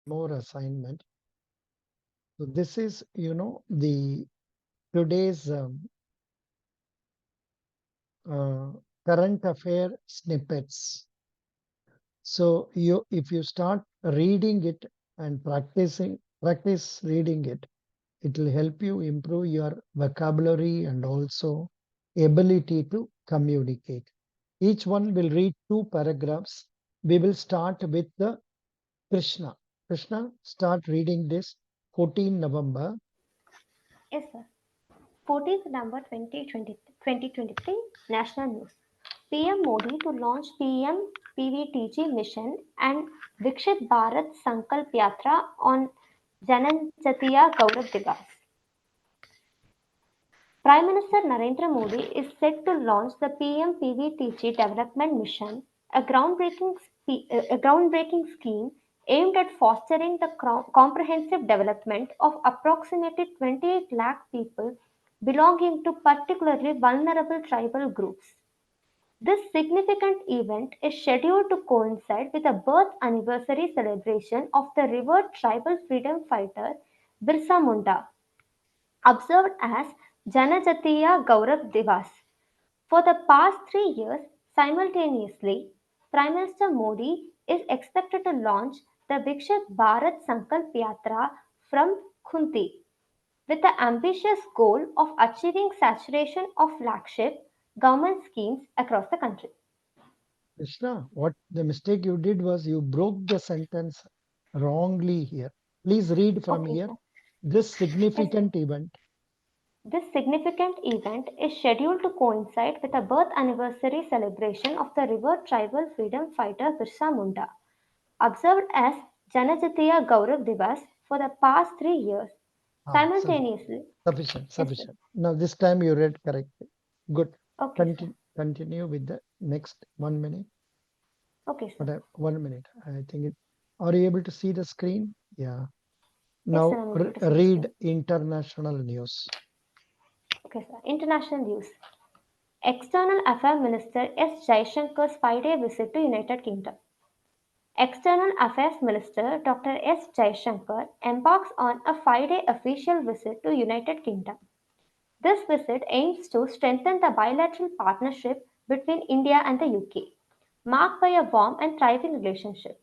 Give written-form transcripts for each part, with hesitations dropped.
more assignment. So this is, the today's uh, current affair snippets. So if you start reading it and practice reading it, it will help you improve your vocabulary and also ability to communicate. Each one will read 2 paragraphs. We will start with the Krishna. Krishna, start reading this. 14 November. Yes, sir. 14th November 2023 National News. PM Modi to launch PM PVTG mission and Vikshit Bharat Sankalp Yatra on Jananjatiya Gaurav Divas. Prime Minister Narendra Modi is set to launch the PM PVTG development mission, a groundbreaking scheme aimed at fostering the comprehensive development of approximately 28 lakh people belonging to particularly vulnerable tribal groups. This significant event is scheduled to coincide with the birth anniversary celebration of the revered tribal freedom fighter Birsa Munda, observed as Janajatiya Gaurav Divas. For the past 3 years, simultaneously, Prime Minister Modi is expected to launch the Vikshit Bharat Sankalp Yatra from Khunti, with the ambitious goal of achieving saturation of flagship government schemes across the country. Krishna, what the mistake you did was you broke the sentence wrongly here. Please read from Okay, here. sir. This Yes, sir. significant event. This significant event is scheduled to coincide with the birth anniversary celebration of the revered tribal freedom fighter Birsa Munda, observed as Janajatiya Gaurav Divas for the past 3 years. Simultaneously, Sufficient, yes, sir. sufficient. Now this time you read correctly. Good. Okay, sir. Continue with the next 1 minute. Okay, sir. But 1 minute. I think it. Are you able to see the screen? Yeah. Yes, sir. Now I'm able to see the read screen. international news. Okay, sir. International news. External Affairs Minister S. Jaishankar's 5-day visit to United Kingdom. External Affairs Minister Dr. S. Jaishankar embarks on a 5-day official visit to United Kingdom. This visit aims to strengthen the bilateral partnership between India and the UK, marked by a warm and thriving relationship.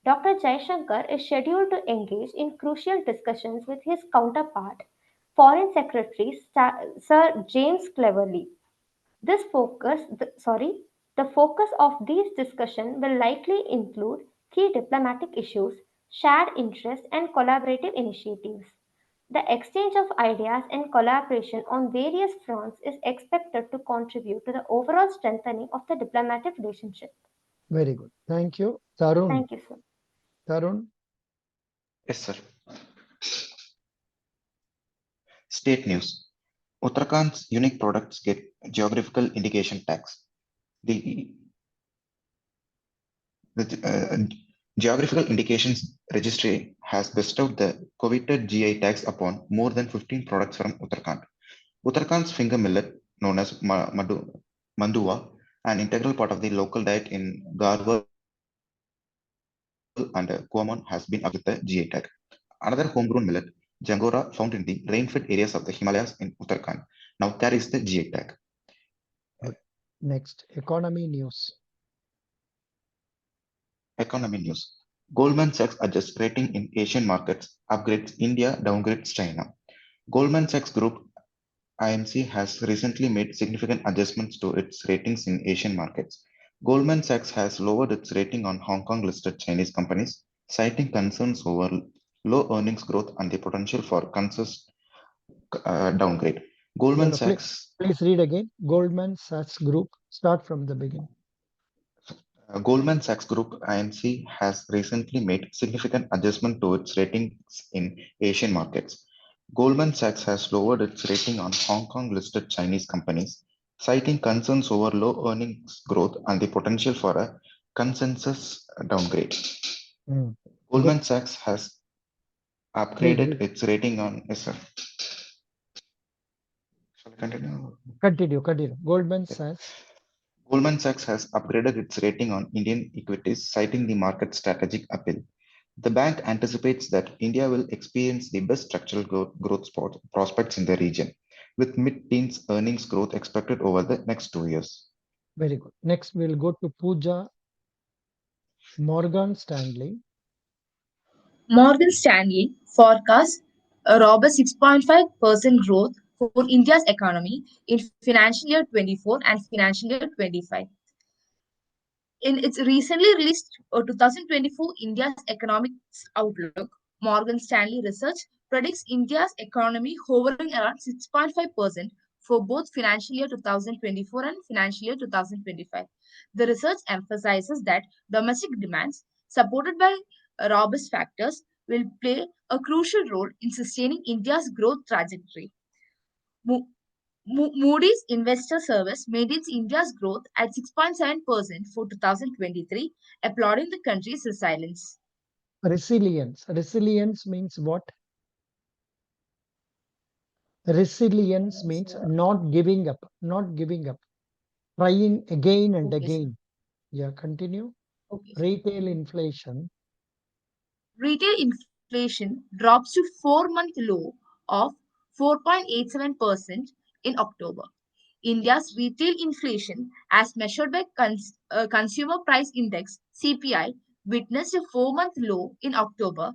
Dr. Jaishankar is scheduled to engage in crucial discussions with his counterpart, Foreign Secretary Sir James Cleverly. The focus of these discussions will likely include key diplomatic issues, shared interests, and collaborative initiatives. The exchange of ideas and collaboration on various fronts is expected to contribute to the overall strengthening of the diplomatic relationship. Very good. Thank you. Tarun. Thank you, sir. Tarun. Yes, sir. State news. Uttarakhand's unique products get geographical indication tax. The, the Geographical Indications Registry has bestowed the coveted GI tax upon more than 15 products from Uttarakhand. Uttarakhand's finger millet, known as Mandua, an integral part of the local diet in Garhwal and Kumaon, has been awarded with the GI tag. Another homegrown millet, Jangora, found in the rain-fed areas of the Himalayas in Uttarakhand, now carries the GI tag. Good. Next, economy news. Economy news. Goldman Sachs adjusts rating in Asian markets, upgrades India, downgrades China. Goldman Sachs Group IMC has recently made significant adjustments to its ratings in Asian markets. Goldman Sachs has lowered its rating on Hong Kong listed Chinese companies, citing concerns over low earnings growth and the potential for downgrade. No, Goldman no, Sachs please read again. Goldman Sachs Group. Start from the beginning. Goldman Sachs Group (IMC) has recently made significant adjustment to its ratings in Asian markets. Goldman Sachs has lowered its rating on Hong Kong-listed Chinese companies, citing concerns over low earnings growth and the potential for a consensus downgrade. Mm, good. Goldman Sachs has Read, upgraded read. its rating on. Yes, sir. Shall I continue? Continue. Goldman Yes. Sachs. Goldman Sachs has upgraded its rating on Indian equities, citing the market's strategic appeal. The bank anticipates that India will experience the best structural prospects in the region, with mid-teens earnings growth expected over the next 2 years. Very good. Next, we'll go to Pooja Morgan Stanley. Morgan Stanley forecasts a robust 6.5% growth for India's economy in financial year 24 and financial year 25. In its recently released 2024 India's Economics Outlook, Morgan Stanley Research predicts India's economy hovering around 6.5% for both financial year 2024 and financial year 2025. The research emphasizes that domestic demands, supported by robust factors, will play a crucial role in sustaining India's growth trajectory. Mo- Moody's Investor Service maintains India's growth at 6.7% for 2023, applauding the country's resilience. Resilience. Resilience means what? Resilience means not giving up, not giving up, trying again and Okay, sir. again. Yeah, continue. Okay, sir. Retail inflation. Retail inflation drops to 4-month low of 4.87% in October. India's retail inflation, as measured by Consumer Price Index (CPI), witnessed a 4-month low in October,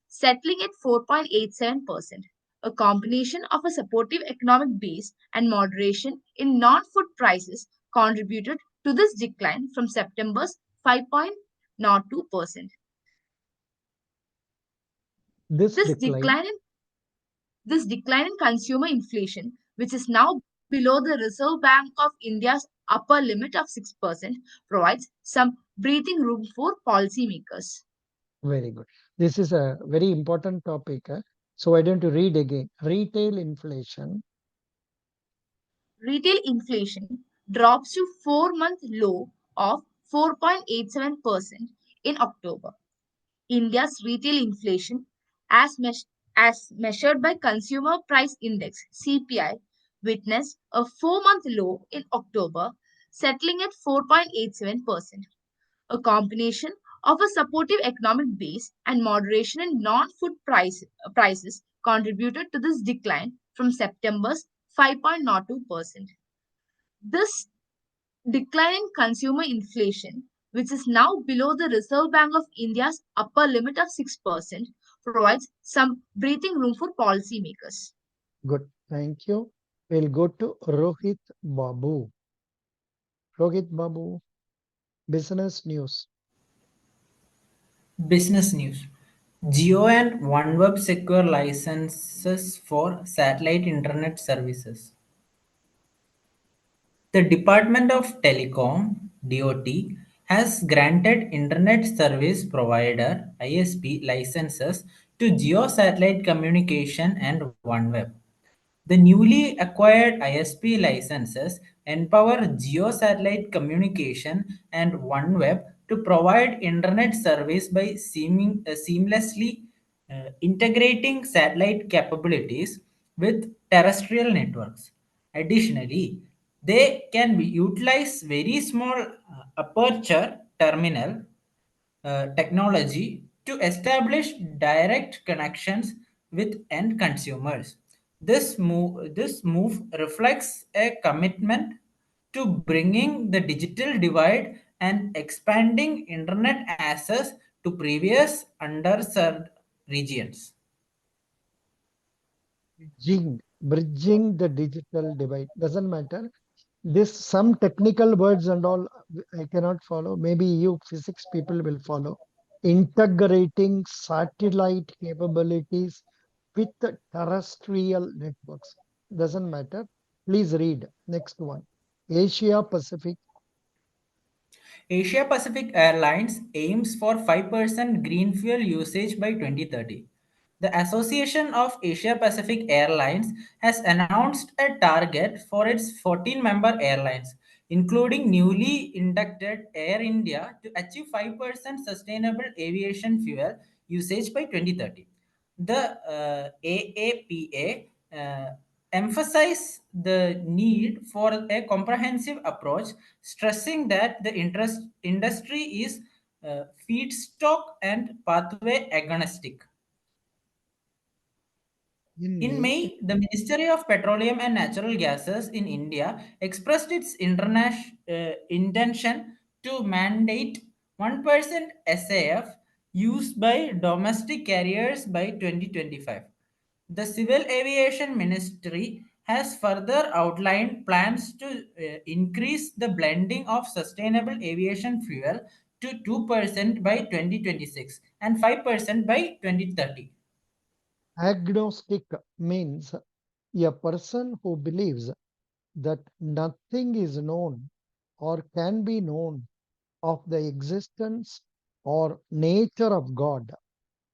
settling at 4.87%. A combination of a supportive economic base and moderation in non-food prices contributed to this decline from September's 5.02%. This This decline, decline in This decline in consumer inflation, which is now below the Reserve Bank of India's upper limit of 6%, provides some breathing room for policymakers. very good. This is a very important topic. So why don't you read again? Retail inflation. Retail inflation drops to 4-month low of 4.87% in October. India's retail inflation, as, as measured by Consumer Price Index (CPI), witnessed a 4-month low in October, settling at 4.87%. A combination of a supportive economic base and moderation in non-food prices contributed to this decline from September's 5.02%. This decline in consumer inflation, which is now below the Reserve Bank of India's upper limit of 6%, provides some breathing room for policymakers. Good. Thank you. We'll go to Rohit Babu. Rohit Babu, business news. Business news. Geo and OneWeb secure licenses for satellite internet services. The Department of Telecom (DOT) has granted Internet Service Provider (ISP) licenses to Geo satellite communication and OneWeb. The newly acquired ISP licenses empower geo satellite communication and OneWeb to provide internet service by seamlessly integrating satellite capabilities with terrestrial networks. Additionally, they can be utilize very small aperture terminal technology to establish direct connections with end consumers. This move reflects a commitment to bringing the digital divide and expanding internet access to previous underserved regions. Bridging the digital divide. Doesn't matter. This some technical words and all I cannot follow. Maybe you physics people will follow. Integrating satellite capabilities with the terrestrial networks. Doesn't matter. Please read. Next one. Asia Pacific. Asia Pacific Airlines aims for 5% green fuel usage by 2030. The Association of Asia Pacific Airlines has announced a target for its 14 member airlines, including newly inducted Air India, to achieve 5% sustainable aviation fuel usage by 2030. The AAPA emphasize the need for a comprehensive approach, stressing that the industry is feedstock and pathway agnostic. In In May, May, the Ministry of Petroleum and Natural Gases in India expressed its intention to mandate 1% SAF used by domestic carriers by 2025. The Civil Aviation Ministry has further outlined plans to increase the blending of sustainable aviation fuel to 2% by 2026 and 5% by 2030. agnostic means a person who believes that nothing is known or can be known of the existence or nature of God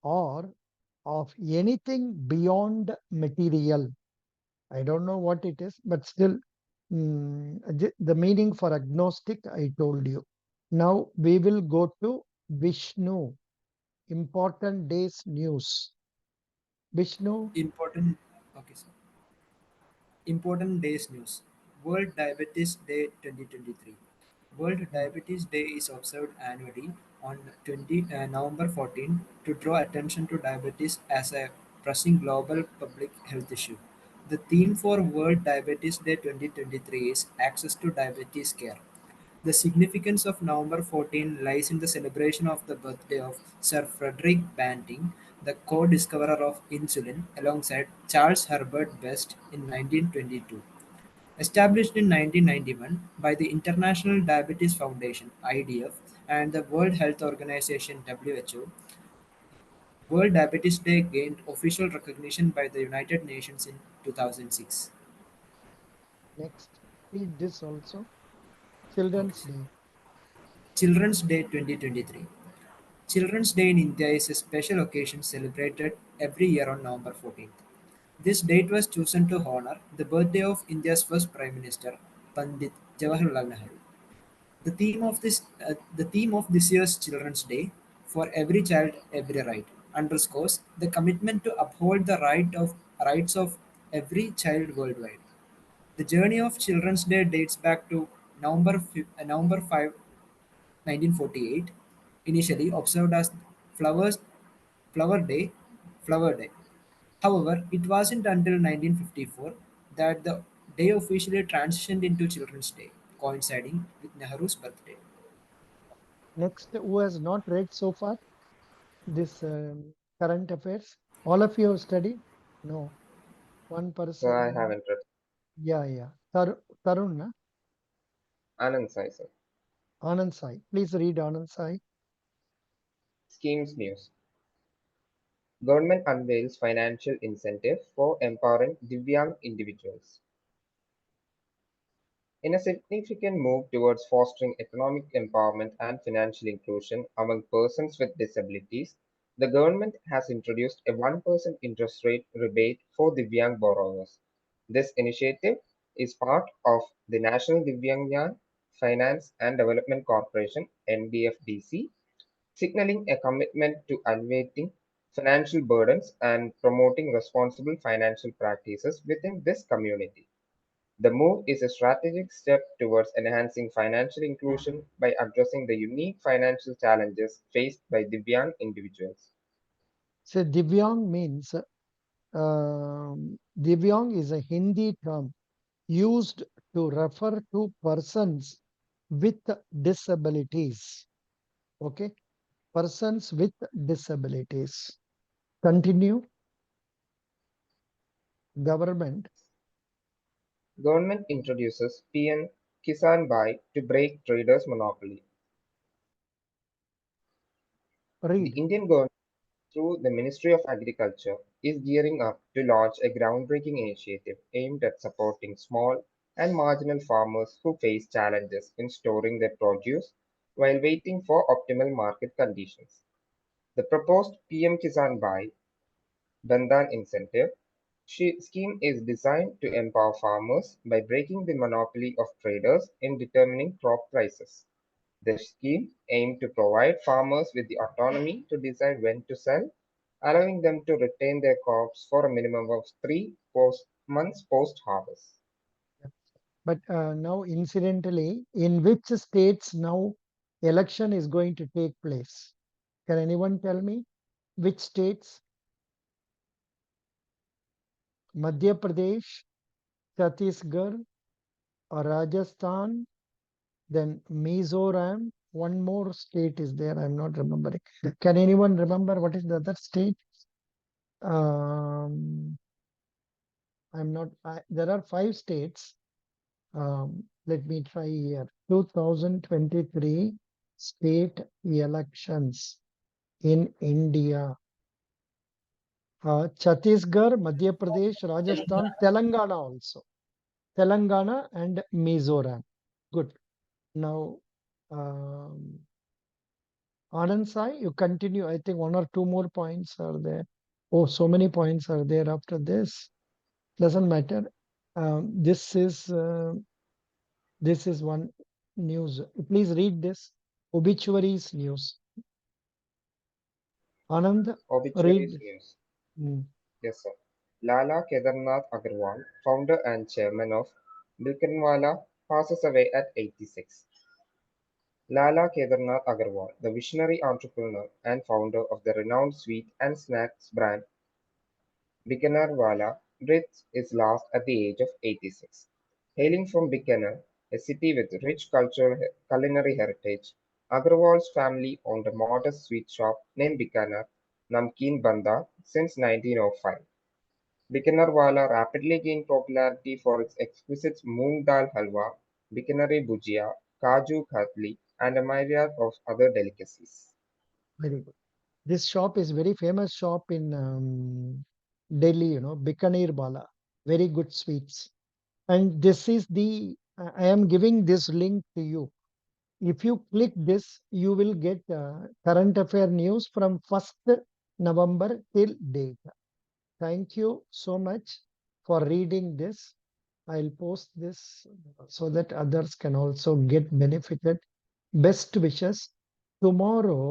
or of anything beyond material. I don't know what it is, but still, the meaning for agnostic, I told you. Now we will go to Vishnu, important days news. Vishnu, Important, okay, sir. Important days news. World Diabetes Day 2023. World mm, Diabetes Day is observed annually on November 14 to draw attention to diabetes as a pressing global public health issue. The theme for World Diabetes Day 2023 is Access to Diabetes Care. The significance of November 14 lies in the celebration of the birthday of Sir Frederick Banting, the co-discoverer of insulin, alongside Charles Herbert Best in 1922. Established in 1991 by the International Diabetes Foundation (IDF) and the World Health Organization (WHO), World Diabetes Day gained official recognition by the United Nations in 2006. next. Read this also. Okay, Children's sir. Day. Children's Day 2023. Children's Day in India is a special occasion celebrated every year on November 14th. This date was chosen to honor the birthday of India's first Prime Minister, Pandit Jawaharlal Nehru. The theme of this year's Children's Day, "For Every Child, Every Right," underscores the commitment to uphold the rights of every child worldwide. The journey of Children's Day dates back to November 5, 1948, initially observed as Flowers Flower Day. Flower Day. However, it wasn't until 1954 that the day officially transitioned into Children's Day, coinciding with Nehru's birthday. Next, who has not read so far this current affairs? All of you have studied? No. One So I person. haven't read. Yeah, yeah. Tarun, na? Anand Sai, sir. Anand Sai. Please read Anand Sai. Schemes news. Government unveils financial incentive for empowering Divyang individuals. In a significant move towards fostering economic empowerment and financial inclusion among persons with disabilities, the government has introduced a 1% interest rate rebate for Divyang borrowers. This initiative is part of the National Divyangyan Finance and Development Corporation (NDFDC), signaling a commitment to alleviating financial burdens and promoting responsible financial practices within this community. The move is a strategic step towards enhancing financial inclusion by addressing the unique financial challenges faced by Divyang individuals. So Divyang means Divyang is a Hindi term used to refer to persons with disabilities. Okay, persons with disabilities. Continue. Government. Government introduces PM Kisan Buy to break traders' monopoly. The Read. Indian government, through the Ministry of Agriculture, is gearing up to launch a groundbreaking initiative aimed at supporting small and marginal farmers who face challenges in storing their produce while waiting for optimal market conditions. The proposed PM Kisan Buy Bandhan incentive scheme is designed to empower farmers by breaking the monopoly of traders in determining crop prices. The scheme aims to provide farmers with the autonomy to decide when to sell, allowing them to retain their crops for a minimum of months post harvest. But now, incidentally, in which states now election is going to take place? Can anyone tell me which states? Madhya Pradesh, Chhattisgarh, or Rajasthan, then Mizoram. One more state is there. I'm not remembering. Can anyone remember what is the other state? I'm not. There are 5 states. Let me try here. 2023 state elections in India. Chhattisgarh, Madhya Pradesh, Rajasthan, Telangana also. Telangana and Mizoram. Good. Now, Anand Sai, you continue. I think 1 or 2 more points are there. Oh, so many points are there after this. Doesn't matter. This is one news. Please read this. Obituaries news. Anand, Obituaries read. news. Mm, Yes, sir. Lala Kedarnath Agarwal, founder and chairman of Bilkanwala, passes away at 86. Lala Kedarnath Agarwal, the visionary entrepreneur and founder of the renowned sweet and snacks brand Bikanerwala, breathed his last at the age of 86. Hailing from Bikaner, a city with rich culinary heritage, Agarwal's family owned a modest sweet shop named Bikaner Namkeen Banda since 1905. Bikanerwala rapidly gained popularity for its exquisite moong dal halwa, Bikaneri bhujia, kaju katli, and a myriad of other delicacies. very good. This shop is very famous shop in Delhi, Bikaner Bala. Very good sweets. And this is I am giving this link to you. If you click this, you will get current affair news from 1st November till date. Thank you so much for reading this. I'll post this so that others can also get benefited. Best wishes. Tomorrow,